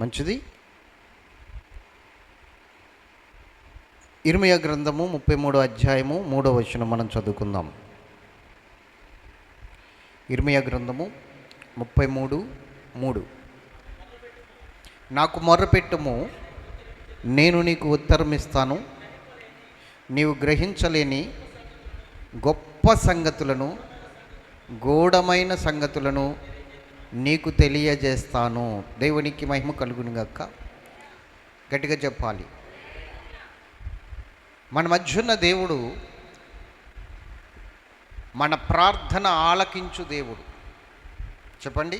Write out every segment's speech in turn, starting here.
మంచిది. ఇర్మీయా గ్రంథము 33వ అధ్యాయము 3వ వచనం మనం చదువుకుందాం. ఇర్మీయా గ్రంథము 33:3. నాకు మొర్రపెట్టుము, నేను నీకు ఉత్తరం ఇస్తాను, నీవు గ్రహించలేని గొప్ప సంగతులను, గూఢమైన సంగతులను నీకు తెలియజేస్తాను. దేవునికి మహిమ కలుగును గాక. గట్టిగా చెప్పాలి. మన మధ్యున్న దేవుడు మన ప్రార్థన ఆలకించు దేవుడు. చెప్పండి.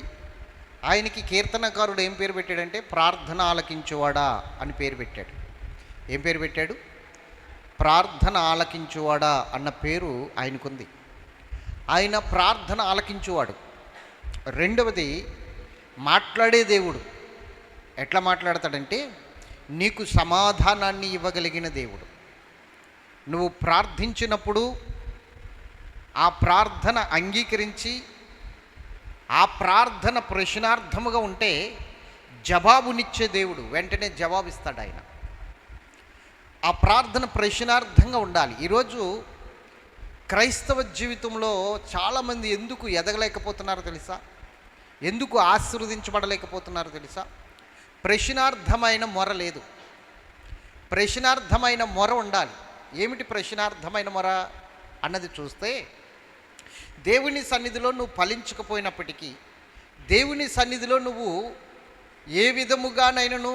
ఆయనకి కీర్తనకారుడు ఏం పేరు పెట్టాడంటే ప్రార్థన ఆలకించువాడా అని పేరు పెట్టాడు. ఏం పేరు పెట్టాడు? ప్రార్థన ఆలకించువాడా అన్న పేరు ఆయనకుంది. ఆయన ప్రార్థన ఆలకించువాడు. రెండవది, మాట్లాడే దేవుడు. ఎట్లా మాట్లాడతాడంటే నీకు సమాధానాన్ని ఇవ్వగలిగిన దేవుడు. నువ్వు ప్రార్థించినప్పుడు ఆ ప్రార్థన అంగీకరించి ఆ ప్రార్థన ప్రశ్నార్థముగా ఉంటే జవాబునిచ్చే దేవుడు. వెంటనే జవాబిస్తాడు ఆయన. ఆ ప్రార్థన ప్రశ్నార్థంగా ఉండాలి. ఈరోజు క్రైస్తవ జీవితంలో చాలామంది ఎందుకు ఎదగలేకపోతున్నారో తెలుసా? ఎందుకు ఆశీర్వదించబడలేకపోతున్నారో తెలుసా? ప్రశ్నార్థమైన మొర లేదు. ప్రశ్నార్థమైన మొర ఉండాలి. ఏమిటి ప్రశ్నార్థమైన మొర అన్నది చూస్తే, దేవుని సన్నిధిలో నువ్వు ఫలించకపోయినప్పటికీ, దేవుని సన్నిధిలో నువ్వు ఏ విధముగానైనాను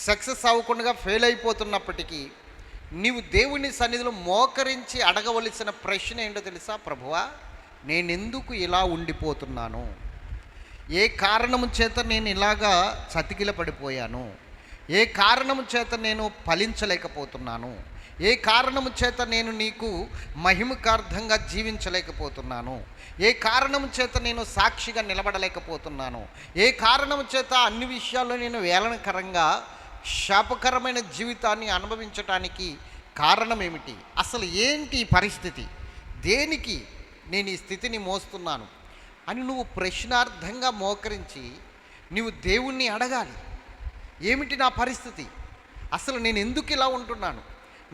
సక్సెస్ అవ్వకుండా ఫెయిల్ అయిపోతున్నప్పటికీ, నీవు దేవుని సన్నిధిలో మోకరించి అడగవలసిన ప్రశ్న ఏంటో తెలుసా? ప్రభువా, నేనెందుకు ఇలా ఉండిపోతున్నాను? ఏ కారణము చేత నేను ఇలాగా చతికిల పడిపోయాను? ఏ కారణము చేత నేను ఫలించలేకపోతున్నాను? ఏ కారణము చేత నేను నీకు మహిమకార్థంగా జీవించలేకపోతున్నాను? ఏ కారణము చేత నేను సాక్షిగా నిలబడలేకపోతున్నాను? ఏ కారణము చేత అన్ని విషయాల్లో నేను వేలనకరంగా శాపకరమైన జీవితాన్ని అనుభవించటానికి కారణం ఏమిటి? అసలు ఏంటి ఈ పరిస్థితి? దేనికి నేను ఈ స్థితిని మోస్తున్నాను అని నువ్వు ప్రశ్నార్థంగా మోకరించి నీవు దేవుణ్ణి అడగాలి. ఏమిటి నా పరిస్థితి? అసలు నేను ఎందుకు ఇలా ఉంటున్నాను?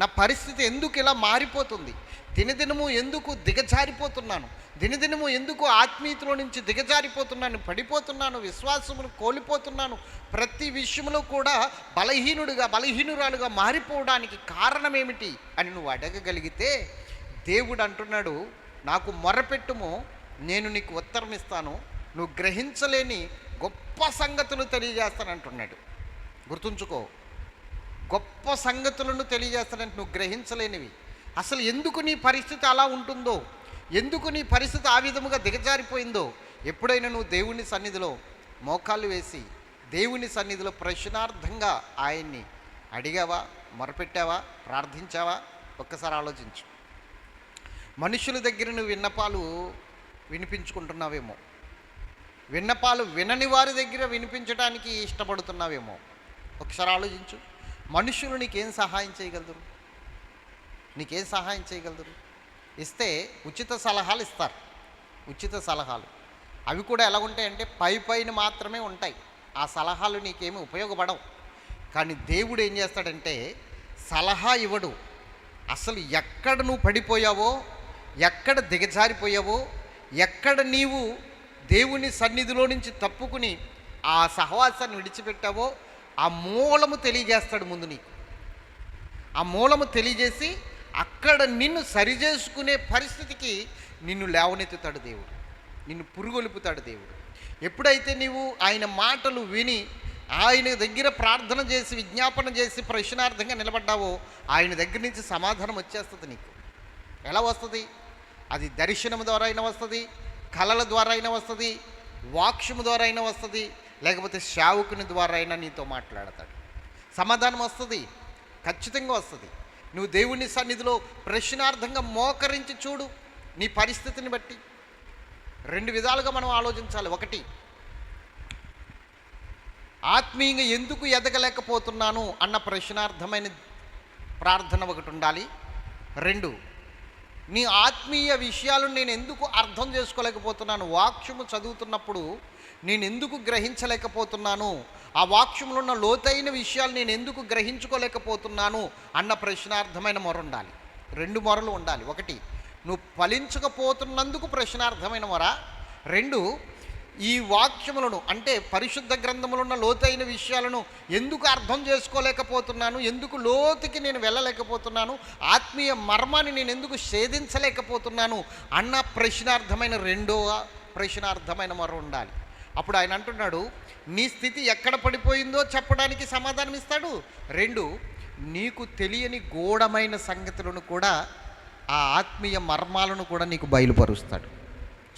నా పరిస్థితి ఎందుకు ఇలా మారిపోతుంది? దినదినము ఎందుకు దిగజారిపోతున్నాను? దినదినము ఎందుకు ఆత్మీయతలో నుంచి దిగజారిపోతున్నాను, పడిపోతున్నాను, విశ్వాసమును కోల్పోతున్నాను? ప్రతి విషయంలో కూడా బలహీనురాలుగా మారిపోవడానికి కారణం ఏమిటి అని నువ్వు అడగగలిగితే, దేవుడు అంటున్నాడు, నాకు మొరపెట్టుము, నేను నీకు ఉత్తరం ఇస్తాను, నువ్వు గ్రహించలేని గొప్ప సంగతులు తెలియజేస్తానంటున్నాడు. గుర్తుంచుకో, గొప్ప సంగతులను తెలియజేస్తానంటే నువ్వు గ్రహించలేనివి. అసలు ఎందుకు నీ పరిస్థితి అలా ఉంటుందో, ఎందుకు నీ పరిస్థితి ఆ విధముగా దిగజారిపోయిందో, ఎప్పుడైనా నువ్వు దేవుని సన్నిధిలో మోకాళ్ళు వేసి దేవుని సన్నిధిలో ప్రశ్నార్థంగా ఆయన్ని అడిగావా, మొరపెట్టావా, ప్రార్థించావా? ఒక్కసారి ఆలోచించు. మనుషుల దగ్గర నువ్వు విన్నపాలు వినిపించుకుంటున్నావేమో, విన్నపాలు వినని వారి దగ్గర వినిపించడానికి ఇష్టపడుతున్నావేమో. ఒకసారి ఆలోచించు. మనుషులు నీకేం సహాయం చేయగలరు? నీకేం సహాయం చేయగలరు? ఇస్తే ఉచిత సలహాలు ఇస్తారు. ఉచిత సలహాలు అవి కూడా ఎలా ఉంటాయంటే పైన మాత్రమే ఉంటాయి. ఆ సలహాలు నీకేమీ ఉపయోగపడవు. కానీ దేవుడు ఏం చేస్తాడంటే సలహా ఇవ్వడు. అసలు ఎక్కడ నువ్వు పడిపోయావో, ఎక్కడ దిగజారిపోయావో, ఎక్కడ నీవు దేవుని సన్నిధిలో నుంచి తప్పుకుని ఆ సహవాసాన్ని విడిచిపెట్టావో ఆ మూలము తెలియజేస్తాడు ముందు నీకు. ఆ మూలము తెలియజేసి అక్కడ నిన్ను సరిచేసుకునే పరిస్థితికి నిన్ను లేవనెత్తుతాడు దేవుడు, నిన్ను పురుగొలుపుతాడు దేవుడు. ఎప్పుడైతే నీవు ఆయన మాటలు విని ఆయన దగ్గర ప్రార్థన చేసి విజ్ఞాపన చేసి ప్రశ్నార్థంగా నిలబడ్డావో ఆయన దగ్గర నుంచి సమాధానం వచ్చేస్తుంది నీకు. ఎలా వస్తుంది? అది దర్శనం ద్వారా అయినా వస్తుంది, కళల ద్వారా అయినా వస్తుంది, వాక్యము ద్వారా అయినా వస్తుంది, లేకపోతే సేవకుని ద్వారా అయినా నీతో మాట్లాడతాడు. సమాధానం వస్తుంది, ఖచ్చితంగా వస్తుంది. నువ్వు దేవుని సన్నిధిలో ప్రశ్నార్థంగా మోకరించి చూడు. నీ పరిస్థితిని బట్టి రెండు విధాలుగా మనం ఆలోచించాలి. ఒకటి, ఆత్మీయంగా ఎందుకు ఎదగలేకపోతున్నాను అన్న ప్రశ్నార్థమైన ప్రార్థన ఒకటి ఉండాలి. రెండు, నీ ఆత్మీయ విషయాలను నేను ఎందుకు అర్థం చేసుకోలేకపోతున్నాను? వాక్యము చదువుతున్నప్పుడు నేను ఎందుకు గ్రహించలేకపోతున్నాను? ఆ వాక్యంలో ఉన్న లోతైన విషయాలు నేను ఎందుకు గ్రహించుకోలేకపోతున్నాను అన్న ప్రశ్నార్థమైన మొర ఉండాలి. 2 మొరలు ఉండాలి. 1, నువ్వు ఫలించకపోతున్నందుకు ప్రశ్నార్థమైన మొర. 2, ఈ వాక్యములను అంటే పరిశుద్ధ గ్రంథములో ఉన్న లోతైన విషయాలను ఎందుకు అర్థం చేసుకోలేకపోతున్నాను, ఎందుకు లోతుకి నేను వెళ్ళలేకపోతున్నాను, ఆత్మీయ మర్మాన్ని నేను ఎందుకు ఛేదించలేకపోతున్నాను అన్న ప్రశ్నార్థమైన 2వ ప్రశ్నార్థమైన మొర ఉండాలి. అప్పుడు ఆయన అంటున్నాడు, నీ స్థితి ఎక్కడ పడిపోయిందో చెప్పడానికి సమాధానం ఇస్తాడు. 2, నీకు తెలియని గూఢమైన సంగతులను కూడా, ఆ ఆత్మీయ మర్మాలను కూడా నీకు బయలుపరుస్తాడు.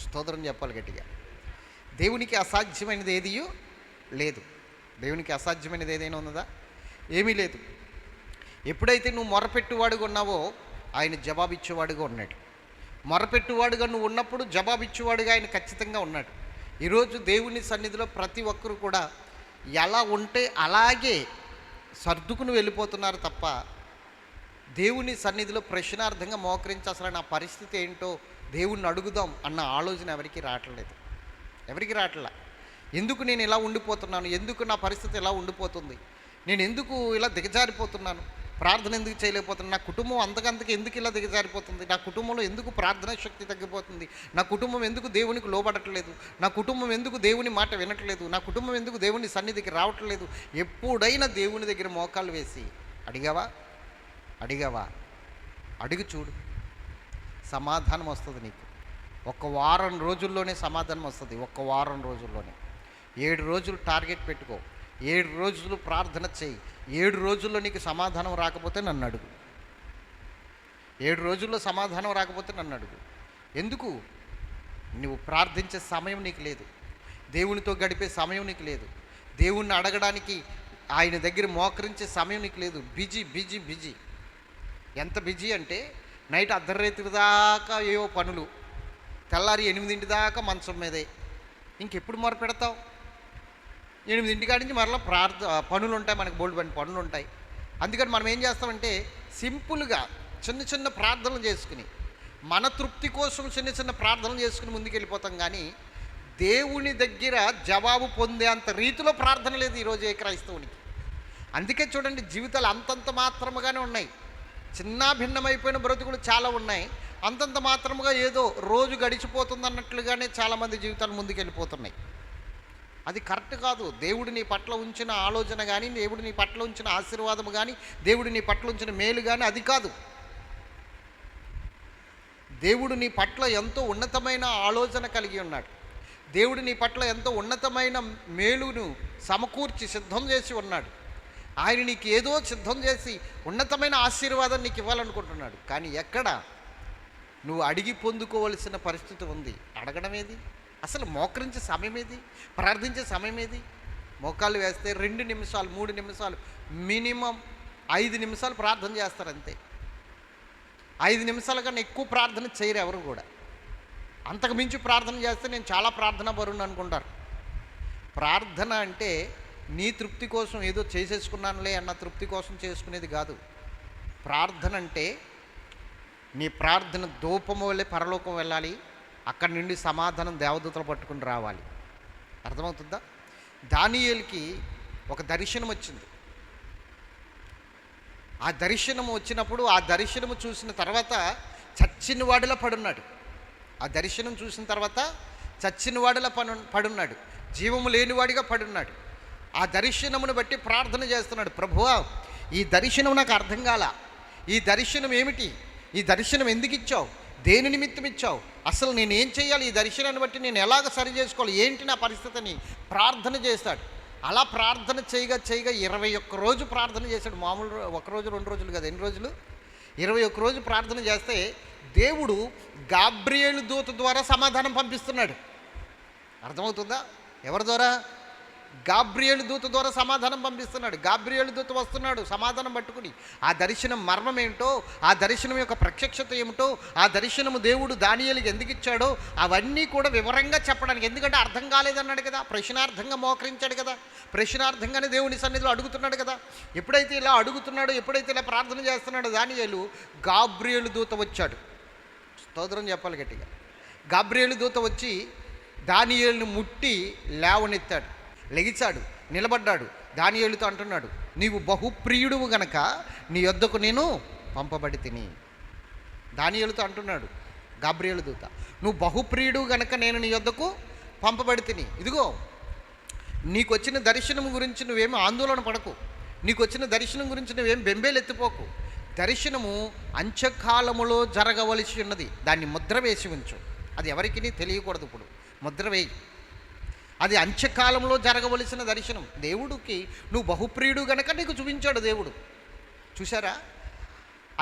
స్తోత్రం చెప్పాలి గట్టిగా. దేవునికి అసాధ్యమైనది ఏదీ లేదు. దేవునికి అసాధ్యమైనది ఏదైనా ఉన్నదా? ఏమీ లేదు. ఎప్పుడైతే నువ్వు మొరపెట్టువాడుగా ఉన్నావో ఆయన జవాబిచ్చేవాడుగా ఉన్నాడు. మొరపెట్టువాడుగా నువ్వు ఉన్నప్పుడు జవాబిచ్చేవాడుగా ఆయన ఖచ్చితంగా ఉన్నాడు. ఈరోజు దేవుని సన్నిధిలో ప్రతి ఒక్కరు కూడా ఎలా ఉంటే అలాగే సర్దుకుని వెళ్ళిపోతున్నారు తప్ప దేవుని సన్నిధిలో ప్రశ్నార్థంగా మోకరించి అసలు నా పరిస్థితి ఏంటో దేవుణ్ణి అడుగుదాం అన్న ఆలోచన ఎవరికి రావట్లా. ఎందుకు నేను ఇలా ఉండిపోతున్నాను? ఎందుకు నా పరిస్థితి ఎలా ఉండిపోతుంది? నేను ఎందుకు ఇలా దిగజారిపోతున్నాను? ప్రార్థన ఎందుకు చేయలేకపోతున్నాను? నా కుటుంబం అంతకంతకు ఎందుకు ఇలా దిగజారిపోతుంది? నా కుటుంబంలో ఎందుకు ప్రార్థనా శక్తి తగ్గిపోతుంది? నా కుటుంబం ఎందుకు దేవునికి లోబడట్లేదు? నా కుటుంబం ఎందుకు దేవుని మాట వినట్లేదు? నా కుటుంబం ఎందుకు దేవుని సన్నిధికి రావట్లేదు? ఎప్పుడైనా దేవుని దగ్గర మోకాలు వేసి అడిగావా? అడిగి చూడు, సమాధానం వస్తుంది నీకు. 1 వారం రోజుల్లోనే సమాధానం వస్తుంది. 1 వారం రోజుల్లోనే. 7 రోజులు టార్గెట్ పెట్టుకో. 7 రోజులు ప్రార్థన చేయి. 7 రోజుల్లో నీకు సమాధానం రాకపోతే నన్ను అడుగు. 7 రోజుల్లో సమాధానం రాకపోతే నన్ను అడుగు. ఎందుకు? నువ్వు ప్రార్థించే సమయం నీకు లేదు. దేవునితో గడిపే సమయం నీకు లేదు. దేవుణ్ణి అడగడానికి ఆయన దగ్గర మోకరించే సమయం నీకు లేదు. బిజీ. ఎంత బిజీ అంటే నైట్ అర్ధరాత్రి దాకా ఏవో పనులు, తెల్లారి 8 దాకా మంచం మీదే. ఇంకెప్పుడు మొర పెడతావు? 8 కాడి నుంచి మరలా పనులు ఉంటాయి, మనకు బోల్డ్ పనులు ఉంటాయి. అందుకని మనం ఏం చేస్తామంటే సింపుల్గా చిన్న ప్రార్థనలు చేసుకుని, మన తృప్తి కోసం చిన్న ప్రార్థనలు చేసుకుని ముందుకెళ్ళిపోతాం. కానీ దేవుని దగ్గర జవాబు పొందే అంత రీతిలో ప్రార్థన లేదు ఈరోజు ఏ క్రైస్తవునికి. అందుకే చూడండి, జీవితాలు అంతంత మాత్రముగానే ఉన్నాయి. చిన్న భిన్నమైపోయిన బ్రతుకులు చాలా ఉన్నాయి. అంతంత మాత్రముగా ఏదో రోజు గడిచిపోతుంది అన్నట్లుగానే చాలామంది జీవితాలు ముందుకెళ్ళిపోతున్నాయి. అది కరెక్ట్ కాదు. దేవుడు నీ పట్ల ఉంచిన ఆలోచన కానీ, దేవుడు నీ పట్ల ఉంచిన ఆశీర్వాదం కానీ, దేవుడు నీ పట్ల ఉంచిన మేలు కానీ అది కాదు. దేవుడు నీ పట్ల ఎంతో ఉన్నతమైన ఆలోచన కలిగి ఉన్నాడు. దేవుడు నీ పట్ల ఎంతో ఉన్నతమైన మేలును సమకూర్చి సిద్ధం చేసి ఉన్నాడు. ఆయన నీకు ఏదో సిద్ధం చేసి ఉన్నతమైన ఆశీర్వాదం నీకు ఇవ్వాలనుకుంటున్నాడు. కానీ ఎక్కడ నువ్వు అడిగి పొందుకోవలసిన పరిస్థితి ఉంది? అడగడం ఏది? అసలు మోకరించే సమయం ఏది? ప్రార్థించే సమయం ఏది? మోకాళ్ళు వేస్తే 2 నిమిషాలు 3 నిమిషాలు, మినిమం 5 నిమిషాలు ప్రార్థన చేస్తారు అంతే. 5 నిమిషాల కన్నా ఎక్కువ ప్రార్థన చేయరు ఎవరు కూడా. అంతకు మించి ప్రార్థన చేస్తే నేను చాలా ప్రార్థన పరుణ్ణి అనుకుంటారు. ప్రార్థన అంటే నీ తృప్తి కోసం ఏదో చేసేసుకున్నానులే అన్న తృప్తి కోసం చేసుకునేది కాదు. ప్రార్థన అంటే నీ ప్రార్థన ధూపము వల్లే పరలోకం వెళ్ళాలి. అక్కడి నుండి సమాధానం దేవదూతలు పట్టుకుని రావాలి. అర్థమవుతుందా? దానియేలుకి ఒక దర్శనం వచ్చింది. ఆ దర్శనం వచ్చినప్పుడు ఆ దర్శనము చూసిన తర్వాత చచ్చిన వాడిలా పడున్నాడు. ఆ దర్శనం చూసిన తర్వాత చచ్చిన వాడిలా పడున్నాడు. జీవము లేనివాడిగా పడున్నాడు. ఆ దర్శనమును బట్టి ప్రార్థన చేస్తున్నాడు. ప్రభువా, ఈ దర్శనం నాకు అర్థం కాల. ఈ దర్శనం ఏమిటి? ఈ దర్శనం ఎందుకు ఇచ్చావు? దేని నిమిత్తం ఇచ్చావు? అసలు నేనేం చేయాలి? ఈ దర్శనాన్ని బట్టి నేను ఎలాగ సరి చేసుకోవాలి? ఏంటి నా పరిస్థితిని? ప్రార్థన చేస్తాడు. అలా ప్రార్థన చేయగా 21 రోజు ప్రార్థన చేశాడు. మామూలు 1 రోజు 2 రోజులు కదా, ఎన్ని రోజులు? 21 రోజు ప్రార్థన చేస్తే దేవుడు గాబ్రియేలు దూత ద్వారా సమాధానం పంపిస్తున్నాడు. అర్థమవుతుందా? ఎవరి ద్వారా? గాబ్రియేలు దూత ద్వారా సమాధానం పంపిస్తున్నాడు. గాబ్రియేలు దూత వస్తున్నాడు సమాధానం పట్టుకుని. ఆ దర్శనం మర్మం ఏంటో, ఆ దర్శనం యొక్క ప్రత్యక్షత ఏమిటో, ఆ దర్శనము దేవుడు దానియేలుకి ఎందుకు ఇచ్చాడో అవన్నీ కూడా వివరంగా చెప్పడానికి. ఎందుకంటే అర్థం కాలేదన్నాడు కదా, ప్రశ్నార్థంగా మోకరించాడు కదా, ప్రశ్నార్థంగానే దేవుని సన్నిధిలో అడుగుతున్నాడు కదా. ఎప్పుడైతే ఇలా అడుగుతున్నాడో, ఎప్పుడైతే ఇలా ప్రార్థన చేస్తున్నాడో దానియేలు, గాబ్రియేలు దూత వచ్చాడు. స్తోత్రం చెప్పాలి గట్టిగా. గాబ్రియేలు దూత వచ్చి దానియేలును ముట్టి లేవనెత్తాడు, లెగిచాడు, నిలబడ్డాడు. దానియేలుతో అంటున్నాడు, నీవు బహుప్రియుడువు గనక నీ యొద్దకు నేను పంపబడి తిని. దానియేలుతో అంటున్నాడు గాబ్రియేలు దూత, నువ్వు బహుప్రియుడు గనక నేను నీ యొద్దకు పంపబడి తిని. ఇదిగో నీకు వచ్చిన దర్శనం గురించి నువ్వేమీ ఆందోళన పడకు, నీకు వచ్చిన దర్శనం గురించి నువ్వేం బెంబేలెత్తిపోకు. దర్శనము అంత్యకాలములో జరగవలసి ఉన్నది, దాన్ని ముద్ర వేసి ఉంచు. అది ఎవరికి తెలియకూడదు. ఇప్పుడు ముద్ర వేయి, అది అంత్యకాలంలో జరగవలసిన దర్శనం. దేవుడికి నువ్వు బహుప్రియుడు గనక నీకు చూపించాడు దేవుడు. చూసారా,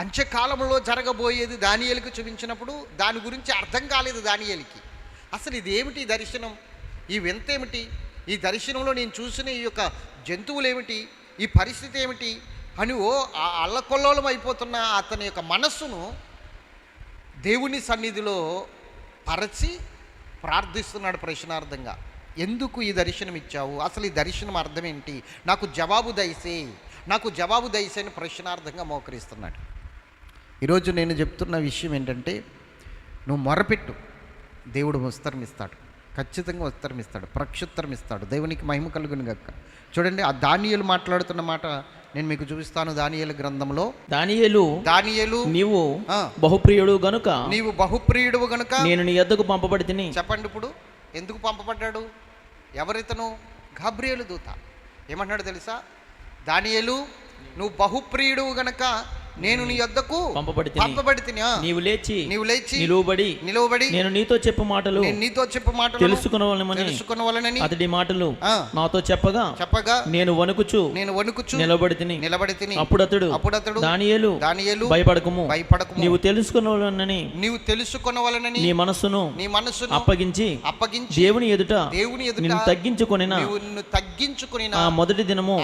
అంత్యకాలంలో జరగబోయేది దానియేలుకి చూపించినప్పుడు దాని గురించి అర్థం కాలేదు దానియేలుకి. అసలు ఇదేమిటి దర్శనం, ఈ వింత ఏమిటి, ఈ దర్శనంలో నేను చూసిన ఈ యొక్క జంతువులు ఏమిటి, ఈ పరిస్థితి ఏమిటి అని అల్లకొల్లోలం అయిపోతున్న అతని యొక్క మనస్సును దేవుని సన్నిధిలో పరచి ప్రార్థిస్తున్నాడు ప్రశ్నార్థంగా. ఎందుకు ఈ దర్శనం ఇచ్చావు, అసలు ఈ దర్శనం అర్థం ఏంటి, నాకు జవాబు దయసే, నాకు జవాబు దయసే అని ప్రశ్నార్థంగా మోకరిస్తున్నాడు. ఈరోజు నేను చెప్తున్న విషయం ఏంటంటే, నువ్వు మొరపెట్టు, దేవుడు వస్త్రం ఇస్తాడు, ఖచ్చితంగా వస్త్రం ఇస్తాడు, ప్రక్షుత్తరం ఇస్తాడు. దేవునికి మహిమ కలుగును గాక. చూడండి, ఆ దానియేలు మాట్లాడుతున్న మాట నేను మీకు చూపిస్తాను. దానియేలు గ్రంథంలో, దానియేలు నీవు బహుప్రియుడు గనుక, నీవు బహుప్రియుడు గనుక నేను నీ యొద్దకు పంపబడి తిని. చెప్పండి, ఇప్పుడు ఎందుకు పంపబడ్డాడు, ఎవరితను? గాబ్రియేలు దూత. ఏమంటున్నాడు తెలుసా? దానియేలు, నువ్వు బహుప్రియుడు గనక నేను నీ యొద్దకు పంపబడి తిని. నీవు లేచి నిలువబడి నేను నీతో చెప్పు మాటలు తెలుసుకొనవలెనని అతడి మాటలు నాతో చెప్పగా నేను వణుకుచు నిలబడి తిని. అప్పుడు అతడు దానియేలు భయపడకుము, నీవు తెలుసుకొనవలెనని నీ మనస్సును అప్పగించి దేవుని ఎదుట నిన్ను తగ్గించుకొనిన ఆ మొదటి దినము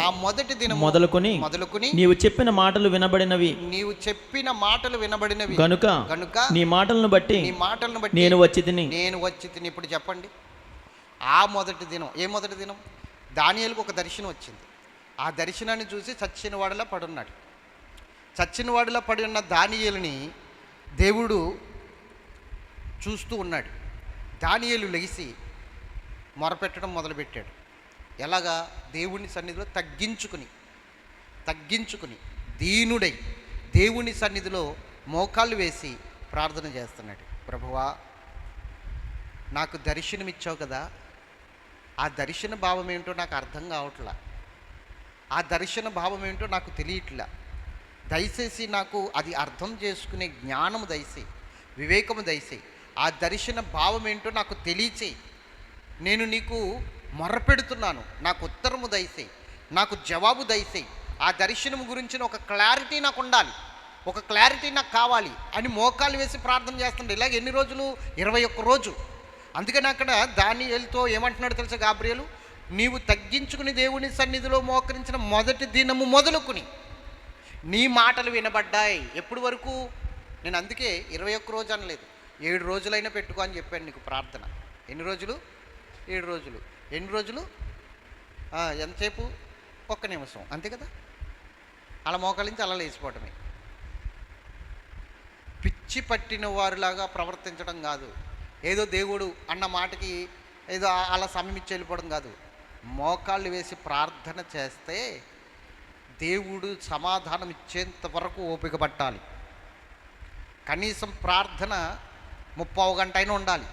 మొదలుకొని నీవు చెప్పిన మాటలు వినబడినవి గనుక నీ మాటలను బట్టి నేను వచ్చి తిని. ఇప్పుడు చెప్పండి, ఆ మొదటి దినం, ఏ మొదటి దినం? దానియేలుకు ఒక దర్శనం వచ్చింది. ఆ దర్శనాన్ని చూసి చచ్చినవాడిలా పడున్నాడు. చచ్చినవాడిలా పడి ఉన్న దానియేలుని దేవుడు చూస్తూ ఉన్నాడు. దానియేలు లెగిసి మొరపెట్టడం మొదలుపెట్టాడు. ఎలాగా? దేవుని సన్నిధిలో తగ్గించుకుని దీనుడై దేవుని సన్నిధిలో మోకాళ్ళు వేసి ప్రార్థన చేస్తున్నాడు. ప్రభువా, నాకు దర్శనం ఇచ్చావు కదా, ఆ దర్శన భావం ఏంటో నాకు అర్థం కావట్లా, ఆ దర్శన భావం ఏంటో నాకు తెలియట్లా. దయచేసి నాకు అది అర్థం చేసుకునే జ్ఞానము దయచేయి, వివేకము దయచేయి. ఆ దర్శన భావం ఏంటో నాకు తెలియచేయి. నేను నీకు మొర్రపెడుతున్నాను, నాకు ఉత్తరము దయచేయి, నాకు జవాబు దయచేయి. ఆ దర్శనం గురించిన ఒక క్లారిటీ నాకు ఉండాలి, ఒక క్లారిటీ నాకు కావాలి అని మోకాలు వేసి ప్రార్థన చేస్తుండే. ఇలాగ ఎన్ని రోజులు? 21 రోజు. అందుకని అక్కడ దానియేలుతో ఏమంటున్నాడు తెలుసా గాబ్రియేలు? నీవు తగ్గించుకుని దేవుని సన్నిధిలో మోకరించిన మొదటి దినము మొదలుకుని నీ మాటలు వినబడ్డాయి. ఎప్పుడు వరకు? నేను అందుకే 21 రోజు అనలేదు, 7 రోజులైనా పెట్టుకో అని చెప్పాను నీకు ప్రార్థన. ఎన్ని రోజులు? 7 రోజులు. ఎన్ని రోజులు? ఎంతసేపు? 1 నిమిషం, అంతే కదా. అలా మోకలించి అలా లేచిపోవటమే. పిచ్చి పట్టిన వారిలాగా ప్రవర్తించడం కాదు, ఏదో దేవుడు అన్న మాటకి ఏదో అలా సమయం ఇచ్చి వెళ్ళిపోవడం కాదు. మోకాళ్ళు వేసి ప్రార్థన చేస్తే దేవుడు సమాధానం ఇచ్చేంత వరకు ఓపిక పట్టాలి. కనీసం ప్రార్థన 30 గంట అయినా ఉండాలి.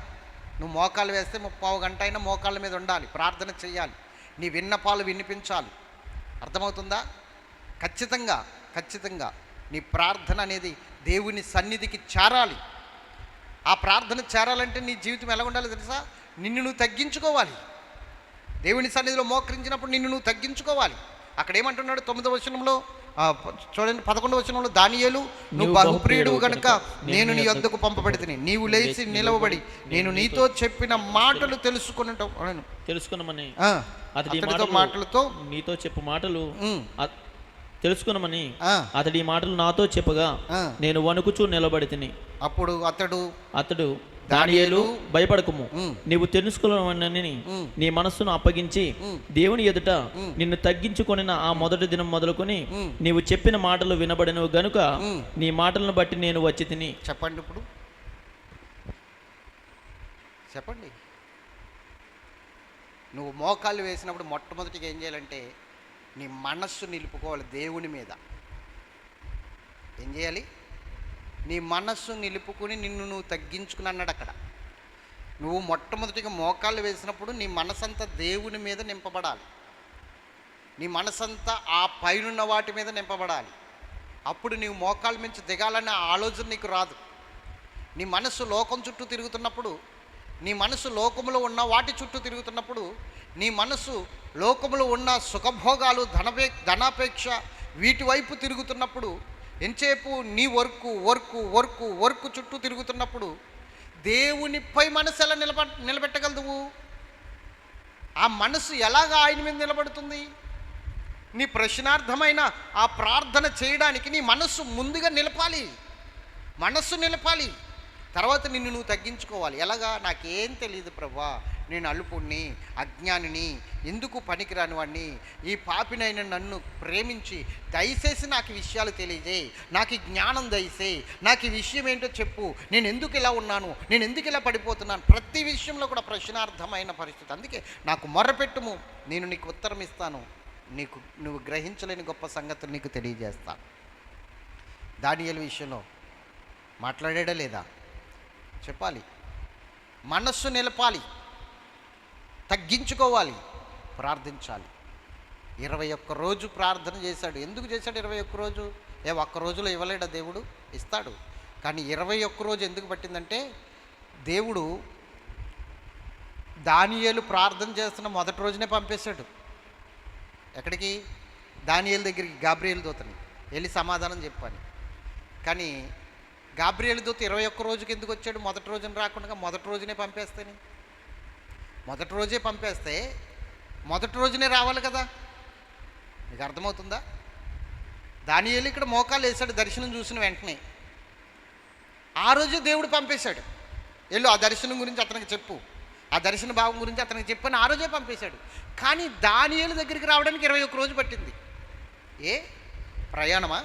నువ్వు మోకాళ్ళు వేస్తే 30 గంట అయినా మోకాళ్ళ మీద ఉండాలి, ప్రార్థన చేయాలి, నీ విన్నపాలు వినిపించాలి. అర్థమవుతుందా? ఖచ్చితంగా నీ ప్రార్థన అనేది దేవుని సన్నిధికి చేరాలి. ఆ ప్రార్థన చేరాలంటే నీ జీవితం ఎలా ఉండాలో తెలుసా? నిన్ను నువ్వు తగ్గించుకోవాలి. దేవుని సన్నిధిలో మోకరించినప్పుడు నిన్ను నువ్వు తగ్గించుకోవాలి. అక్కడ ఏమంటున్నాడు 9వ వచనంలో, చూడండి 11వ వచనంలో, దానియేలు, నువ్వు బహుప్రియుడు గనుక నేను నీ యొద్దకు పంపబడి తిని. నీవు లేచి నిలవబడి నేను నీతో చెప్పిన మాటలు తెలుసుకునమని మాటలతో నీతో చెప్పు మాటలు తెలుసుకునమని అతడి మాటలు నాతో చెప్పగా నేను వణుకుచూ నిలబడి తిని. అప్పుడు అతడు దానియేలు భయపడకుము, నీవు తెలుసుకునమని నీ మనస్సును అప్పగించి దేవుని ఎదుట నిన్ను తగ్గించుకొనిన ఆ మొదటి దినం మొదలుకొని నీవు చెప్పిన మాటలు వినబడినవి గనుక నీ మాటలను బట్టి నేను వచ్చి తిని. చెప్పండి, ఇప్పుడు చెప్పండి. నువ్వు మోకాళ్ళు వేసినప్పుడు మొట్టమొదటిగా ఏం చేయాలంటే నీ మనస్సు నిలుపుకోవాలి దేవుని మీద. ఏం చేయాలి? నీ మనస్సు నిలుపుకుని నిన్ను నువ్వు తగ్గించుకుని అన్నాడు అక్కడ. నువ్వు మొట్టమొదటిగా మోకాళ్ళు వేసినప్పుడు నీ మనసంతా దేవుని మీద నింపబడాలి. నీ మనసంతా ఆ పైనున్న వాటి మీద నింపబడాలి. అప్పుడు నీవు మోకాళ్ళ నుంచి దిగాలనే ఆలోచన నీకు రాదు. నీ మనసు లోకం చుట్టూ తిరుగుతున్నప్పుడు, నీ మనసు లోకములో ఉన్న వాటి చుట్టూ తిరుగుతున్నప్పుడు, నీ మనసు లోకములో ఉన్న సుఖభోగాలు, ధనాపేక్ష వీటి వైపు తిరుగుతున్నప్పుడు, ఎంతసేపు నీ వర్కు చుట్టూ తిరుగుతున్నప్పుడు దేవునిపై మనసు ఎలా నిలబెట్టగలవు? ఆ మనసు ఎలాగ ఆయన మీద నిలబడుతుంది? నీ ప్రశ్నార్థమైన ఆ ప్రార్థన చేయడానికి నీ మనస్సు ముందుగా నిలపాలి. తర్వాత నిన్ను నువ్వు తగ్గించుకోవాలి. ఎలాగా? నాకేం తెలియదు ప్రభువా, నేను అల్పుణ్ణి, అజ్ఞానిని, ఎందుకు పనికిరాని వాడిని, ఈ పాపినైన నన్ను ప్రేమించి దయచేసి నాకు ఈ విషయాలు తెలియజేయి, నాకు ఈ జ్ఞానం దయచేయి, నాకు ఈ విషయం ఏంటో చెప్పు, నేను ఎందుకు ఇలా ఉన్నాను, నేను ఎందుకు ఇలా పడిపోతున్నాను. ప్రతి విషయంలో కూడా ప్రశ్నార్థమైన పరిస్థితి. అందుకే నాకు మొర్రపెట్టుము, నేను నీకు ఉత్తరం ఇస్తాను, నువ్వు గ్రహించలేని గొప్ప సంగతులు నీకు తెలియజేస్తాను. దానియేలు విషయంలో మాట్లాడాడా లేదా? చెప్పాలి. మనస్సు నిలపాలి, తగ్గించుకోవాలి, ప్రార్థించాలి. 21 రోజు ప్రార్థన చేశాడు. ఎందుకు చేశాడు 21 రోజు? ఒక్క రోజులో ఇవ్వలేడా దేవుడు? ఇస్తాడు. కానీ 21 రోజు ఎందుకు పట్టిందంటే, దేవుడు దానియేలు ప్రార్థన చేస్తున్న మొదటి రోజునే పంపేశాడు. ఎక్కడికి? దానియేలు దగ్గరికి, గాబ్రియేలు దూతని వెళ్ళి సమాధానం చెప్పాను. కానీ గాబ్రియేలు దూత 21 రోజుకి ఎందుకు వచ్చాడు? మొదటి రోజున రాకుండా మొదటి రోజునే పంపేస్తేనే. మొదటి రోజే పంపేస్తే మొదటి రోజునే రావాలి కదా. మీకు అర్థమవుతుందా? దానియేలు ఇక్కడ మోకాలు వేశాడు దర్శనం చూసిన వెంటనే. ఆ రోజు దేవుడు పంపేశాడు. వెళ్ళు ఆ దర్శనం గురించి అతనికి చెప్పు, ఆ దర్శన భావం గురించి అతనికి చెప్పని ఆ రోజే పంపేశాడు. కానీ దానియేలు దగ్గరికి రావడానికి 21 రోజు పట్టింది. ప్రయాణమా?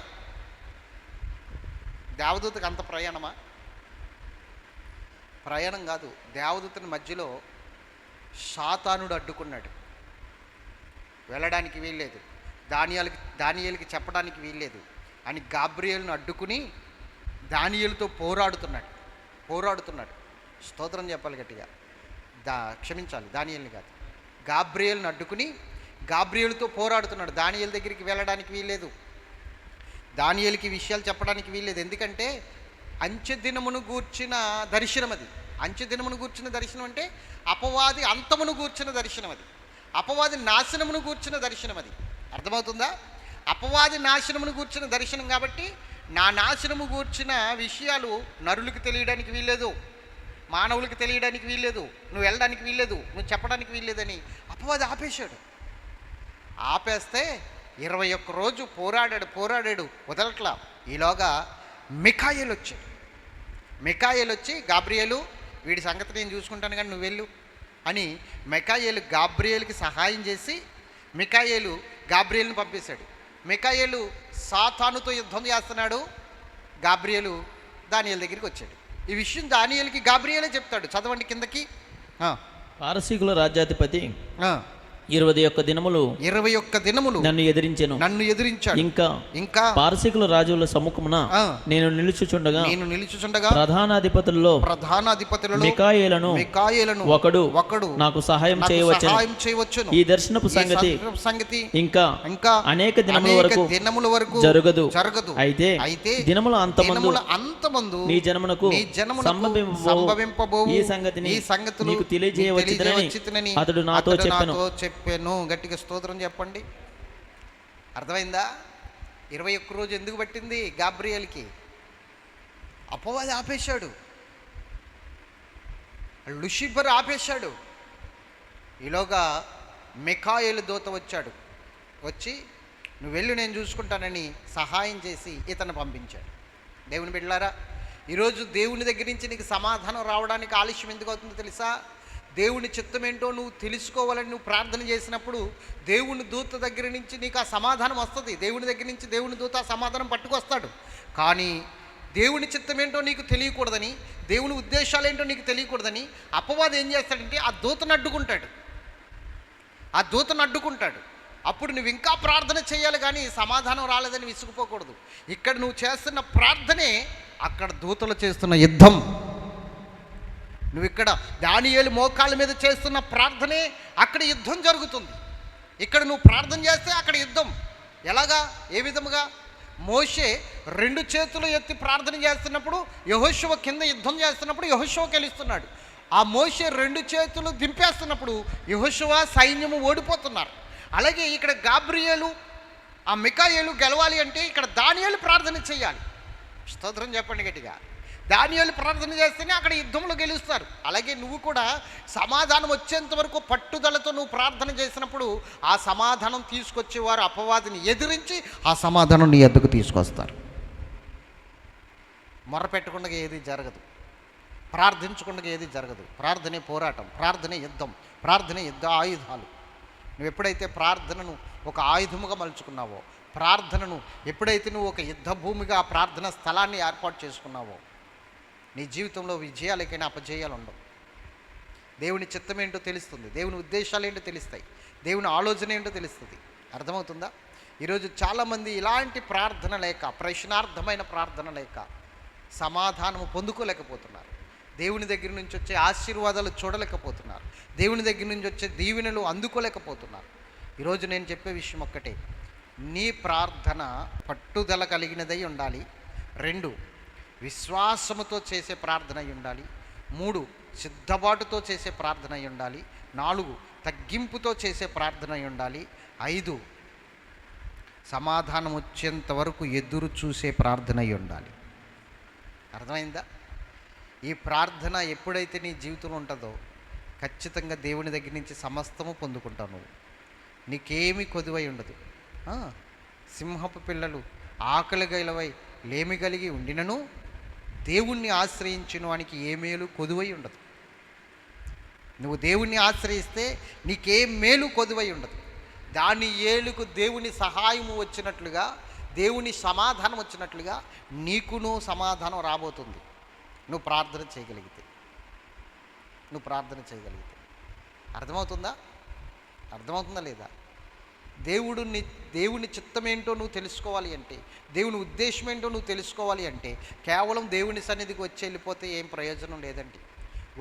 దేవదూతకు అంత ప్రయాణమా? ప్రయాణం కాదు. దేవదూతని మధ్యలో సాతానుడు అడ్డుకున్నాడు. వెళ్ళడానికి వీల్లేదు, దానియేలుకి చెప్పడానికి వీల్లేదు అని గాబ్రియేలును అడ్డుకుని దానియేలుతో పోరాడుతున్నాడు. స్తోత్రం చెప్పాలి గట్టిగా. క్షమించాలి, దానియేలుని కాదు, గాబ్రియేలును అడ్డుకుని గాబ్రియేలుతో పోరాడుతున్నాడు. దానియేలు దగ్గరికి వెళ్ళడానికి వీల్లేదు, దానియేలుకి విషయాలు చెప్పడానికి వీల్లేదు. ఎందుకంటే అంచె దినమును గూర్చిన దర్శనం అది. అంచె దినమును గూర్చిన దర్శనం అంటే అపవాది అంతమును గూర్చిన దర్శనం అది. అపవాది నాశనమును గూర్చిన దర్శనం అది. అర్థమవుతుందా? అపవాది నాశనమును గూర్చిన దర్శనం కాబట్టి నా నాశనము గూర్చిన విషయాలు నరులకు తెలియడానికి వీల్లేదు, మానవులకు తెలియడానికి వీల్లేదు, నువ్వు వెళ్ళడానికి వీల్లేదు, నువ్వు చెప్పడానికి వీల్లేదని అపవాది ఆపేశాడు. ఆపేస్తే 21 రోజు పోరాడాడు వదలట్లా. ఈలోగా మిఖాయేలు వచ్చి గాబ్రియేలు వీడి సంగతి నేను చూసుకుంటాను కానీ నువ్వు వెళ్ళు అని మిఖాయేలు గాబ్రియేలుకి సహాయం చేసి మిఖాయేలు గాబ్రియేలుని పంపేశాడు. మిఖాయేలు సాతానుతో యుద్ధం చేస్తున్నాడు, గాబ్రియేలు దానియేలు దగ్గరికి వచ్చాడు. ఈ విషయం దానియేలుకి గాబ్రియేలే చెప్తాడు. చదవండి కిందకి. పారసీకుల రాజ్యాధిపతి 21 దినములు నన్ను ఎదిరించాడు. ఇంకా పారసీకుల రాజుల సముఖమున నేను నిలుచుచుండగా ప్రధానాధిపతులలో మిఖాయేలును ఒకడు నాకు సహాయం చేయవచ్చును. ఈ దర్శనపు సంగతి ఇంకా అనేక దినముల వరకు జరగదు. అయితే దినముల అంతమందు నీ జనమునకు సంభవింపబోవు ఈ సంగతిని నీకు తెలియజేయవచ్చునని అతడు నాతో చెప్పెను. గట్టిగా స్తోత్రం చెప్పండి. అర్థమైందా? 21 రోజు ఎందుకు పట్టింది గాబ్రియేలుకి? అపవాది ఆపేశాడు, లూసిఫర్ ఆపేశాడు. ఈలోగా మిఖాయేలు దూత వచ్చి నువ్వు వెళ్ళి నేను చూసుకుంటానని సహాయం చేసి ఇతను పంపించాడు. దేవుని బిడ్డలారా, ఈరోజు దేవుని దగ్గర నుంచి నీకు సమాధానం రావడానికి ఆలస్యం ఎందుకు అవుతుందో తెలుసా? దేవుని చిత్తం ఏంటో నువ్వు తెలుసుకోవాలని నువ్వు ప్రార్థన చేసినప్పుడు దేవుని దూత దగ్గర నుంచి నీకు ఆ సమాధానం వస్తుంది. దేవుని దగ్గర నుంచి దేవుని దూత ఆ సమాధానం పట్టుకొస్తాడు. కానీ దేవుని చిత్తం ఏంటో నీకు తెలియకూడదని, దేవుని ఉద్దేశాలు ఏంటో నీకు తెలియకూడదని అపవాది ఏం చేస్తాడంటే ఆ దూతను అడ్డుకుంటాడు. అప్పుడు నువ్వు ఇంకా ప్రార్థన చేయాలి, కానీ సమాధానం రాలేదని విసుగుపోకూడదు. ఇక్కడ నువ్వు చేస్తున్న ప్రార్థనే అక్కడ దూతలు చేస్తున్న యుద్ధం. నువ్వు ఇక్కడ దానియేలు మోకాళ్ళ మీద చేస్తున్న ప్రార్థనే అక్కడ యుద్ధం జరుగుతుంది. ఇక్కడ నువ్వు ప్రార్థన చేస్తే అక్కడ యుద్ధం. ఎలాగా? ఏ విధముగా? మోషే 2 చేతులు ఎత్తి ప్రార్థన చేస్తున్నప్పుడు యెహోషువ కింద యుద్ధం చేస్తున్నప్పుడు యెహోషువ గెలుస్తున్నాడు. ఆ మోషే 2 చేతులు దింపేస్తున్నప్పుడు యెహోషువ సైన్యము ఓడిపోతున్నారు. అలాగే ఇక్కడ గాబ్రియేలు ఆ మికాయేలు గెలవాలి అంటే ఇక్కడ దానియేలు ప్రార్థన చేయాలి. స్తోత్రం చెప్పండి గట్టిగా. దానియేలు ప్రార్థన చేస్తేనే అక్కడ యుద్ధంలో గెలుస్తారు. అలాగే నువ్వు కూడా సమాధానం వచ్చేంత వరకు పట్టుదలతో నువ్వు ప్రార్థన చేసినప్పుడు ఆ సమాధానం తీసుకొచ్చేవారు అపవాదిని ఎదిరించి ఆ సమాధానం నీ ఎద్దుకు తీసుకొస్తారు. మొరపెట్టకుండా ఏది జరగదు, ప్రార్థించకుండా ఏది జరగదు. ప్రార్థనే పోరాటం, ప్రార్థనే యుద్ధం, ప్రార్థనే యుద్ధ ఆయుధాలు. నువ్వు ఎప్పుడైతే ప్రార్థనను ఒక ఆయుధముగా మలుచుకున్నావో, ప్రార్థనను ఎప్పుడైతే నువ్వు ఒక యుద్ధ భూమిగా ఆ ప్రార్థన స్థలాన్ని ఏర్పాటు చేసుకున్నావో, నీ జీవితంలో విజయాలకైనా అపజయాలు ఉండవు. దేవుని చిత్తం ఏంటో తెలుస్తుంది, దేవుని ఉద్దేశాలు ఏంటో తెలుస్తాయి, దేవుని ఆలోచన ఏంటో తెలుస్తుంది. అర్థమవుతుందా? ఈరోజు చాలామంది ఇలాంటి ప్రార్థన లేక, ప్రశ్నార్థమైన ప్రార్థన లేక సమాధానము పొందుకోలేకపోతున్నారు. దేవుని దగ్గర నుంచి వచ్చే ఆశీర్వాదాలు చూడలేకపోతున్నారు. దేవుని దగ్గర నుంచి వచ్చే దీవెనలు అందుకోలేకపోతున్నారు. ఈరోజు నేను చెప్పే విషయం ఒక్కటే, నీ ప్రార్థన పట్టుదల కలిగినదై ఉండాలి. 2, విశ్వాసముతో చేసే ప్రార్థన అయి ఉండాలి. 3, సిద్ధపాటుతో చేసే ప్రార్థన అయి ఉండాలి. 4, తగ్గింపుతో చేసే ప్రార్థన అయి ఉండాలి. 5, సమాధానం వచ్చేంత వరకు ఎదురు చూసే ప్రార్థన అయి ఉండాలి. అర్థమైందా? ఈ ప్రార్థన ఎప్పుడైతే నీ జీవితంలో ఉంటుందో ఖచ్చితంగా దేవుని దగ్గర నుంచి సమస్తము పొందుకుంటావు. నువ్వు నీకేమీ కొదువై ఉండదు. సింహపు పిల్లలు ఆకలి గలవై లేమి కలిగి ఉండినను దేవుణ్ణి ఆశ్రయించిన వానికి ఏ మేలు కొదువై ఉండదు. నువ్వు దేవుణ్ణి ఆశ్రయిస్తే నీకే మేలు కొదువై ఉండదు. దాని ఏలుకు దేవుని సహాయము వచ్చినట్లుగా, దేవుని సమాధానం వచ్చినట్లుగా నీకును సమాధానం రాబోతుంది. నువ్వు ప్రార్థన చేయగలిగితే. అర్థమవుతుందా లేదా? దేవుని చిత్తం ఏంటో నువ్వు తెలుసుకోవాలి అంటే, దేవుని ఉద్దేశం ఏంటో నువ్వు తెలుసుకోవాలి అంటే కేవలం దేవుని సన్నిధికి వచ్చి వెళ్ళిపోతే ఏం ప్రయోజనం లేదండి.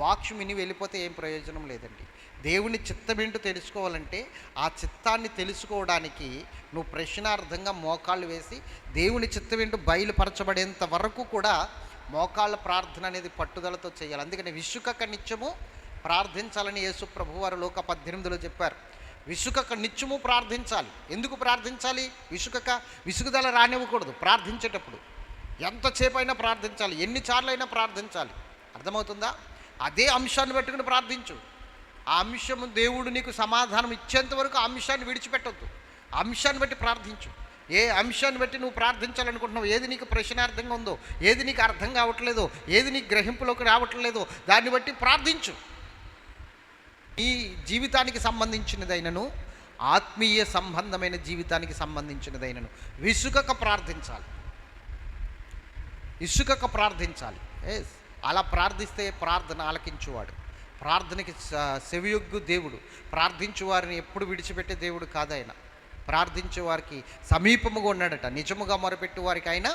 వాక్యం విని వెళ్ళిపోతే ఏం ప్రయోజనం లేదండి. దేవుని చిత్తం ఏంటో తెలుసుకోవాలంటే ఆ చిత్తాన్ని తెలుసుకోవడానికి నువ్వు ప్రశ్నార్థంగా మోకాళ్ళు వేసి దేవుని చిత్తం ఏంటో బయలుపరచబడేంత వరకు కూడా మోకాళ్ళ ప్రార్థన అనేది పట్టుదలతో చేయాలి. అందుకని విసుకక నిత్యము ప్రార్థించాలని యేసు ప్రభువు వారు లోక 18లో చెప్పారు. విసుకక నిత్యము ప్రార్థించాలి. ఎందుకు ప్రార్థించాలి? విసుగుదల రానివ్వకూడదు. ప్రార్థించేటప్పుడు ఎంతసేపు అయినా ప్రార్థించాలి, ఎన్నిసార్లు అయినా ప్రార్థించాలి. అర్థమవుతుందా? అదే అంశాన్ని పెట్టుకుని ప్రార్థించు. ఆ అంశము దేవుడు నీకు సమాధానం ఇచ్చేంత వరకు ఆ అంశాన్ని విడిచిపెట్టొద్దు. ఆ అంశాన్ని బట్టి ప్రార్థించు. ఏ అంశాన్ని బట్టి నువ్వు ప్రార్థించాలనుకుంటున్నావు, ఏది నీకు ప్రశ్నార్థంగా ఉందో, ఏది నీకు అర్థం కావట్లేదో, ఏది నీకు గ్రహింపులోకి రావట్లేదో దాన్ని బట్టి ప్రార్థించు. ఈ జీవితానికి సంబంధించినదైనను, ఆత్మీయ సంబంధమైన జీవితానికి సంబంధించినదైనను విసుకక ప్రార్థించాలి. అలా ప్రార్థిస్తే ప్రార్థన ఆలకించువాడు, ప్రార్థనకి సెవియొగ్గు దేవుడు. ప్రార్థించు వారిని ఎప్పుడు విడిచిపెట్టే దేవుడు కాదాయన. ప్రార్థించే వారికి సమీపముగా ఉన్నాడట. నిజముగా మొరపెట్టు వారికి ఆయన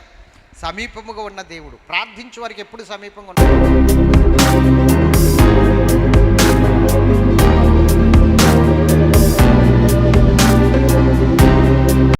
సమీపముగా ఉన్న దేవుడు. ప్రార్థించే వారికి ఎప్పుడు సమీపంగా ఉన్నాడు.